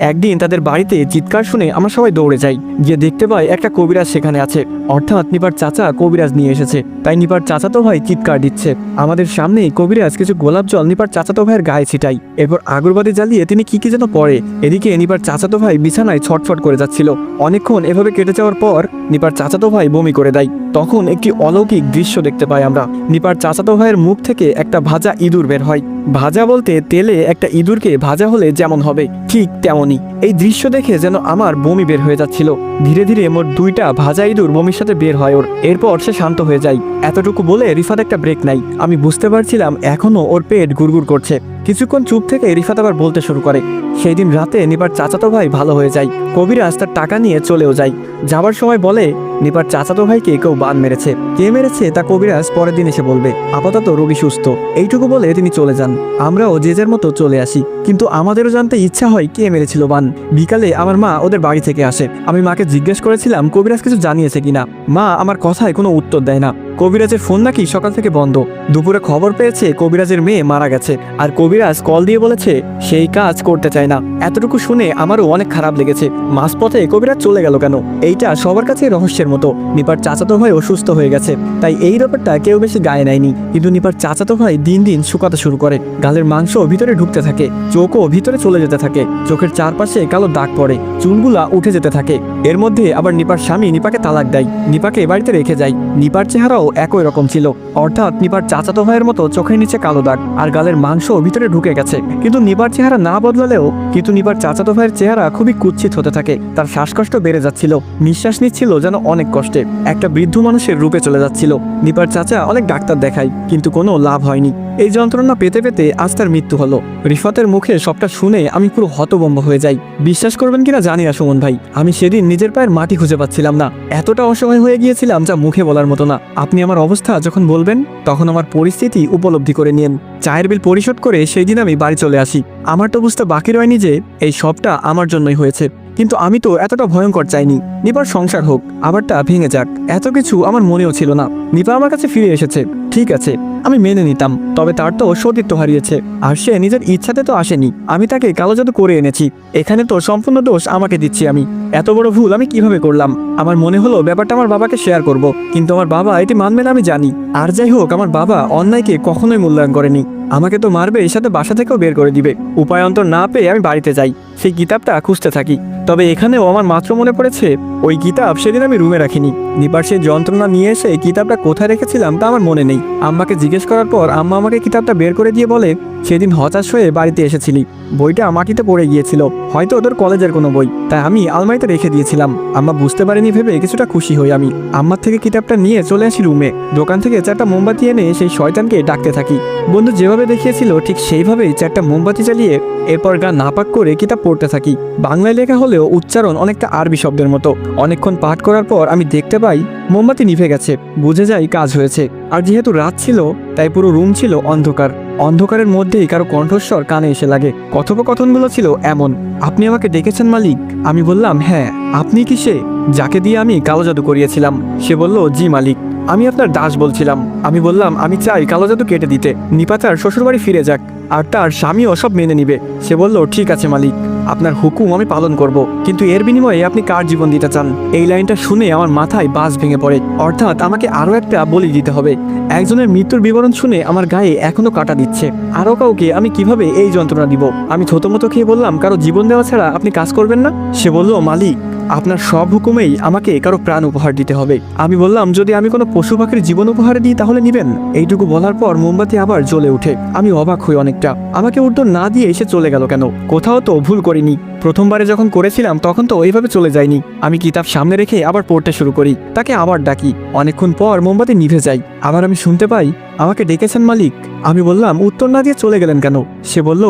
একদিন তাদের বাড়িতে চিৎকার শুনে আমরা সবাই দৌড়ে যাই, গিয়ে দেখতে পাই একটা কবিরাজ সেখানে আছে, অর্থাৎ নিপার চাচা কবিরাজ নিয়ে এসেছে। তাই নিপার চাচাতো ভাই চিৎকার দিচ্ছে। আমাদের সামনেই কবিরাজ কিছু গোলাপ জল নিপার চাচাতো ভাইয়ের গায়ে ছিটাই, এরপর আগরবাতি জ্বালিয়ে তিনি কি যেন পড়ে। এদিকে নিপার চাচাতো ভাই বিছানায় ছটফট করে যাচ্ছিল। অনেকক্ষণ এভাবে কেটে যাওয়ার পর নিপার চাচাতো ভাই বমি করে দেয়। তখন একটি অলৌকিক দৃশ্য দেখতে পাই আমরা। নিপার চাচাতো ভাইয়ের মুখ থেকে একটা ভাজা ইঁদুর বের হয়। ভাজা বলতে তেলে একটা ইঁদুরকে ভাজা হলে যেমন হবে ঠিক তেমনই। এই দৃশ্য দেখে যেন আমার বমি বের হয়ে যাচ্ছিল। ধীরে ধীরে মোট 2টা ভাজা ইঁদুর বমির সাথে বের হয় ওর। এরপর সে শান্ত হয়ে যায়। এতটুকু বলে রিফাত একটা ব্রেক নাই। আমি বুঝতে পারছিলাম এখনো ওর পেট গুড়গুড় করছে। কিছুক্ষণ চুপ থেকে রিফাত আবার বলতে শুরু করে। সেই দিন রাতে নিপার চাচাতো ভাই ভালো হয়ে যায়। কবিরাজ তার টাকা নিয়ে চলেও যায়। যাবার সময় বলে নিপার চাচাতো ভাইকে কেউ বান মেরেছে। কে মেরেছে তা কবিরাজ পরের দিন এসে বলবে। আপাতত রোগী সুস্থ। এইটুকু বলে তিনি চলে যান। আমরাও যে যার মতো চলে আসি, কিন্তু আমাদেরও জানতে ইচ্ছা হয় কে মেরেছিল বান। বিকালে আমার মা ওদের বাড়ি থেকে আসে। আমি মাকে জিজ্ঞেস করেছিলাম কবিরাজ কিছু জানিয়েছে কিনা। মা আমার কথায় কোনো উত্তর দেয় না। কবিরাজের ফোন নাকি সকাল থেকে বন্ধ। দুপুরে খবর পেয়েছে কবিরাজের মেয়ে মারা গেছে, আর কবিরাজ কল দিয়ে বলেছে সেই কাজ করতে চায় না। এতটুকু শুনে আমারও অনেক খারাপ লেগেছে। মাঝপথে কবিরাজ চলে গেল কেন, এইটা সবার কাছে রহস্যের মতো। নিপার চাচাতো ভাই অসুস্থ হয়ে গেছে, তাই এই ব্যাপারটা কেউ বেশি গায়ে নেয়নি। কিন্তু নিপার চাচাতো ভাই দিন দিন শুকাতে শুরু করে। গালের মাংস ভিতরে ঢুকতে থাকে, চোখও ভিতরে চলে যেতে থাকে, চোখের চারপাশে কালো দাগ পড়ে, চুলগুলা উঠে যেতে থাকে। এর মধ্যে আবার নিপার স্বামী নিপাকে তালাক দেয়, নিপাকে বাড়িতে রেখে যায়। নিপার চেহারাও একই রকম ছিল, অর্থাৎ নিপার চাচাতো ভাইয়ের মতো চোখের নিচে কালো দাগ আর গালের মাংস ভিতরে ঢুকে গেছে। কিন্তু নিপার চেহারা না বদলালেও নিপার চাচাতো ভাইয়ের চেহারা খুবই কুৎসিত হতে থাকে। তার শ্বাসকষ্ট বেড়ে যাচ্ছিল, নিঃশ্বাস নিচ্ছিল যেন অনেক কষ্টে, একটা বৃদ্ধ মানুষের রূপে চলে যাচ্ছিল। নিপার চাচা অনেক ডাক্তার দেখায়, কিন্তু কোনো লাভ হয়নি। এই যন্ত্রণা পেতে পেতে আজ তার মৃত্যু হলো। রিফাতের মুখে সবটা শুনে আমি পুরো হতভম্ব হয়ে যাই। বিশ্বাস করবেন কিনা জানি না সুমন ভাই, আমি সেদিন নিজের পায়ের মাটি খুঁজে পাচ্ছিলাম না। এতটা অসহায় হয়ে গিয়েছিলাম যা মুখে বলার মতো না। আপনি আমার অবস্থা যখন বলবেন তখন আমার পরিস্থিতি উপলব্ধি করে নিন। চায়ের বিল পরিশোধ করে সেই দিন আমি বাড়ি চলে আসি। আমার তো বুঝতে বাকি রয়নি যে এই সবটা আমার জন্যই হয়েছে। কিন্তু আমি তো এতটা ভয়ঙ্কর চাইনি। নিপার সংসার হোক, আবারটা ভেঙে যাক, এত কিছু আমার মনেও ছিল না। নিপা আমার কাছে ফিরে এসেছে, ঠিক আছে, আমি মেনে নিতাম। তবে তার তো সতীত্ব হারিয়েছে, আর সে নিজের ইচ্ছাতে তো আসেনি। আমি তাকে কালো জাদু করে এনেছি। এখানে তো সম্পূর্ণ দোষ আমাকে দিচ্ছি আমি। এত বড় ভুল আমি কিভাবে করলাম? আমার মনে হলো ব্যাপারটা আমার বাবাকে শেয়ার করব, কিন্তু আমার বাবা এটি মানবে না আমি জানি। আর যাই হোক, আমার বাবা অন্যায়কে কখনোই মূল্যায়ন করেনি। আমাকে তো মারবে, এর সাথে বাসা থেকেও বের করে দিবে। উপায় অন্তর না পেয়ে আমি বাড়িতে যাই, সেই কিতাবটা খুঁজতে থাকি। তবে এখানেও আমার মাত্র মনে পড়েছে ওই কিতাব সেদিন আমি রুমে রাখিনি। নিপার সেই যন্ত্রণা নিয়ে এসে কিতাবটা কোথায় রেখেছিলাম তা আমার মনে নেই। আম্মাকে জিজ্ঞেস করার পর আম্মা আমাকে কিতাবটা বের করে দিয়ে বলে, সেদিন হতাশ হয়ে বাড়িতে এসেছিলি, বইটা মাটিতে পড়ে গিয়েছিল, হয়তো তোর কলেজের কোনো বই, তাই আমি আলমারিতে রেখে দিয়েছিলাম। আম্মা বুঝতে পারেনি ভেবে কিছুটা খুশি হই আমি। আম্মার থেকে কিতাবটা নিয়ে চলে আসি রুমে। দোকান থেকে 4টা মোমবাতি এনে সেই শয়তানকে ডাকতে থাকি। বন্ধু যেভাবে দেখিয়েছিল ঠিক সেইভাবেই 4টা মোমবাতি জ্বালিয়ে এরপর গা নাপাক করে কিতাব পড়তে থাকি। বাংলায় লেখা হলেও উচ্চারণ অনেকটা আরবি শব্দের মতো। অনেকক্ষণ পাঠ করার পর আমি দেখতে পাই মোমবাতি নিভে গেছে। বুঝে যাই কাজ হয়েছে। আর যেহেতু রাত ছিল তাই পুরো রুম ছিল অন্ধকার। অন্ধকারের মধ্যেই কারো কণ্ঠস্বর কানে এসে লাগে। কথোপকথনগুলো ছিল এমন, আপনি আমাকে ডেকেছেন মালিক? আমি বললাম হ্যাঁ। আপনি কি সে যাকে দিয়ে আমি কালো জাদু করিয়েছিলাম? সে বলল, জি মালিক, আমি আপনার দাস বলছিলাম। আমি বললাম, আমি চাই কালো জাদু কেটে দিতে, নিপা তার শ্বশুরবাড়ি ফিরে যাক, আর তার স্বামীও সব মেনে নিবে। সে বলল, ঠিক আছে মালিক, আপনার হুকুম আমি পালন করব, কিন্তু এর বিনিময়ে আপনি কার জীবন দিতে চান? এই লাইনটা শুনে আমার মাথায় বাজ ভেঙে পড়ে। অর্থাৎ আমাকে আরও একটা বলি দিতে হবে। একজনের মৃত্যুর বিবরণ শুনে আমার গায়ে এখনো কাটা দিচ্ছে। আরও কাউকে আমি কিভাবে এই যন্ত্রণা দিব? আমি থতমতো খেয়ে বললাম, কারো জীবন দেওয়া ছাড়া আপনি কাজ করবেন না? সে বলল, মালিক, আপনার সব হুকুমেই আমাকে কারো প্রাণ উপহার দিতে হবে। আমি বললাম, যদি আমি কোনো পশু পাখির জীবন উপহার দিই তাহলে নিবেন? এইটুকু বলার পর মোমবাতি আবার জ্বলে ওঠে। আমি অবাক হই অনেকটা। আমাকে উত্তর না দিয়ে এসে চলে গেল কেন? কোথাও তো ভুল করিনি। প্রথমবারে যখন করেছিলাম তখন তো ওইভাবে চলে যায়নি। আমি কিতাব সামনে রেখে আবার পড়তে শুরু করি। তাকে আবার ডাকি। অনেকক্ষণ পর মোমবাতি নিভে যায়। আবার আমি শুনতে পাই, আমাকে ডেকেছেন মালিক? আমি বললাম, উত্তর না দিয়ে চলে গেলেন কেন? সে বলল,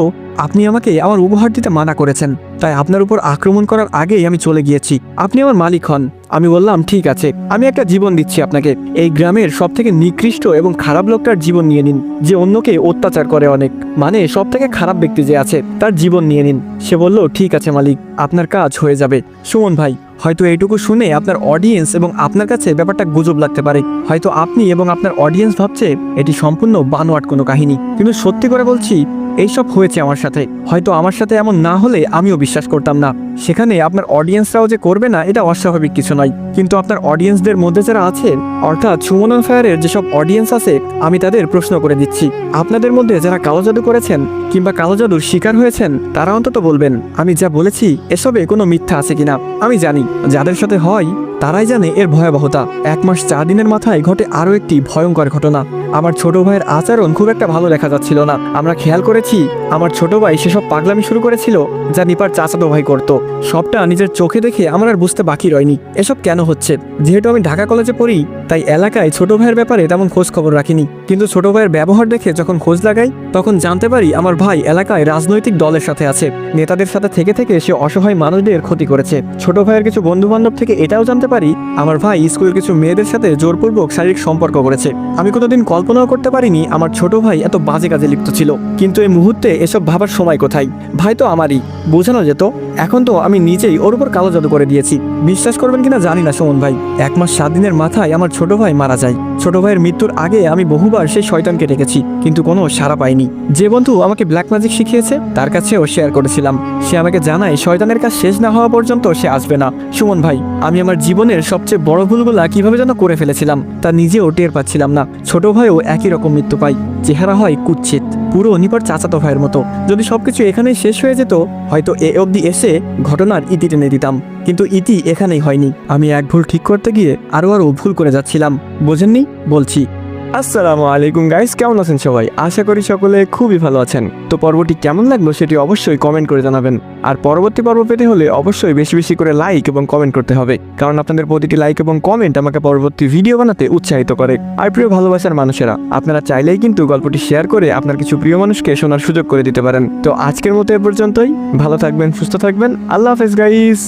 আপনি আমাকে আমার উপহার দিতে মানা করেছেন, তাই আপনার উপর আক্রমণ করার আগেই আমি চলে গিয়েছি। আপনি আমার মালিক হন। আমি বললাম, ঠিক আছে, আমি একটা জীবন দিচ্ছি আপনাকে। এই গ্রামের সব থেকে নিকৃষ্ট এবং খারাপ লোকটার জীবন নিয়ে নিন, যে অন্যকে অত্যাচার করে অনেক, মানে সব থেকে খারাপ ব্যক্তি যে আছে তার জীবন নিয়ে নিন। সে বলল, ঠিক আছে মালিক, আপনার কাজ হয়ে যাবে। সুমন ভাই, হয়তো এইটুকু শুনে আপনার অডিয়েন্স এবং আপনার কাছে ব্যাপারটা গুজব লাগতে পারে। হয়তো আপনি এবং আপনার অডিয়েন্স ভাবছে এটি সম্পূর্ণ বানোয়াট কোনো কাহিনী, কিন্তু সত্যি করে বলছি, এইসব হয়েছে আমার সাথে। হয়তো আমার সাথে এমন না হলে আমিও বিশ্বাস করতাম না। সেখানে আপনার অডিয়েন্সরাও যে করবে না এটা অস্বাভাবিক কিছু নয়, কিন্তু আপনার অডিয়েন্সদের মধ্যে যারা আছে, অর্থাৎ সুমন ফায়ারের যেসব অডিয়েন্স আছে, আমি তাদের প্রশ্ন করে দিচ্ছি, আপনাদের মধ্যে যারা কালো জাদু করেছেন কিংবা কালো জাদুর শিকার হয়েছেন তারা অন্তত বলবেন আমি যা বলেছি এসবে কোনো মিথ্যা আছে কিনা। আমি জানি যাদের সাথে হয় তারাই জানে এর ভয়াবহতা। 1 মাস 4 দিনের মাথায় ঘটে আরও একটি ভয়ঙ্কর ঘটনা। আমার ছোট ভাইয়ের আচরণ খুব একটা ভালো দেখা যাচ্ছিল না। আমরা খেয়াল করেছি আমার ছোট ভাই সেসব পাগলামি শুরু করেছিল যা নিপার চাচাতো ভাই করত। সবটা নিজের চোখে দেখে আমার আর বুঝতে বাকি রয়নি এসব কেন হচ্ছে। যেহেতু আমি ঢাকা কলেজে পড়ি তাই এলাকায় ছোট ভাইয়ের ব্যাপারে তেমন খোঁজ খবর রাখিনি, কিন্তু ছোট ভাইয়ের ব্যবহার দেখে যখন খোঁজ লাগাই তখন জানতে পারি আমার ভাই এলাকায় রাজনৈতিক দলের সাথে আছে। নেতাদের সাথে থেকে থেকে সে অসহায় মানুষদের ক্ষতি করেছে। ছোট ভাইয়ের কিছু বন্ধু বান্ধব থেকে এটাও জানতে পারি আমার ভাই স্কুলের কিছু মেয়েদের সাথে জোরপূর্বক শারীরিক সম্পর্ক করেছে। আমি কোনোদিন কল্পনাও করতে পারিনি আমার ছোট ভাই এত বাজে কাজে লিপ্ত ছিল, কিন্তু এই মুহূর্তে এসব ভাবার সময় কোথায়। ভাই তো আমারই, বোঝানো যেত। এখন তো আমি নিজেই ওর উপর কালো জাদু করে দিয়েছি। বিশ্বাস করবেন কিনা জানি না সুমন ভাই, 1 মাস 7 দিনের মাথায় আমার ছোট ভাই মারা যায়। ছোট ভাইয়ের মৃত্যুর আগে আমি বহুবার সেই শয়তানকে ডেকেছি, কিন্তু কোনো সাড়া পাইনি। যে বন্ধু আমাকে ব্ল্যাক ম্যাজিক শিখিয়েছে তার কাছেও শেয়ার করেছিলাম। সে আমাকে জানায় শয়তানের কাজ শেষ না হওয়া পর্যন্ত সে আসবে না। সুমন ভাই, আমি আমার জীবনের সবচেয়ে বড় ভুলগুলা কিভাবে যেন করে ফেলেছিলাম তা নিজেও টের পাচ্ছিলাম না। ছোট ভাইও একই রকম মৃত্যু পায়, চেহারা হয় কুৎসিত, পুরো নিপার চাচাতো ভাইয়ের মতো। যদি সবকিছু এখানেই শেষ হয়ে যেত হয়তো এ অবধি এসে ঘটনার ইতি টেনে দিতাম, কিন্তু ইতি এখানেই হয়নি। আমি এক ভুল ঠিক করতে গিয়ে আরও ভুল করে যাচ্ছিলাম। বোঝেননি? বলছি। আসসালামু আলাইকুম গাইস, কেমন আছেন সবাই? আশা করি সকলে খুবই ভালো আছেন। তো পর্বটি কেমন লাগলো সেটি অবশ্যই কমেন্ট করে জানাবেন। আর পরবর্তী পর্ব পেতে হলে অবশ্যই বেশি বেশি করে লাইক এবং কমেন্ট করতে হবে, কারণ আপনাদের প্রতিটি লাইক এবং কমেন্ট আমাকে পরবর্তী ভিডিও বানাতে উৎসাহিত করে। আর প্রিয় ভালোবাসার মানুষেরা, আপনারা চাইলেই কিন্তু গল্পটি শেয়ার করে আপনার কিছু প্রিয় মানুষকে শোনার সুযোগ করে দিতে পারেন। তো আজকের মতো এ পর্যন্তই। ভালো থাকবেন, সুস্থ থাকবেন। আল্লাহ হাফেজ গাইস।